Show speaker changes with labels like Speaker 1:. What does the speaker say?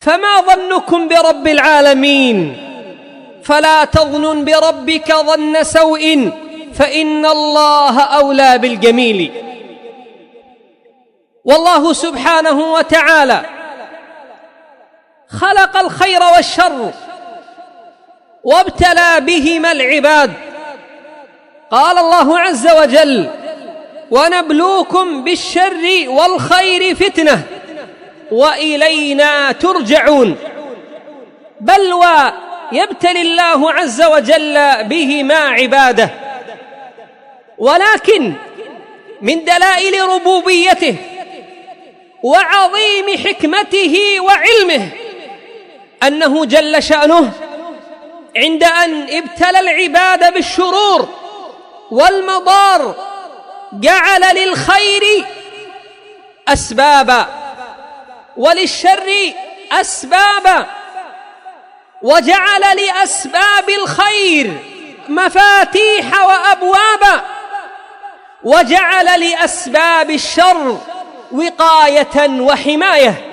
Speaker 1: فما ظنكم برب العالمين؟ فلا تظن بربك ظن سوء فإن الله أولى بالجميل. والله سبحانه وتعالى خلق الخير والشر وابتلى بهما العباد. قال الله عز وجل: ونبلوكم بالشر والخير فتنة وإلينا ترجعون. بل ويبتلي الله عز وجل بهما عباده، ولكن من دلائل ربوبيته وعظيم حكمته وعلمه أنه جل شأنه عند أن ابتلى العباد بالشرور والمضار جعل للخير أسبابا وللشر أسبابا، وجعل لأسباب الخير مفاتيح وأبوابا، وجعل لأسباب الشر وقاية وحماية.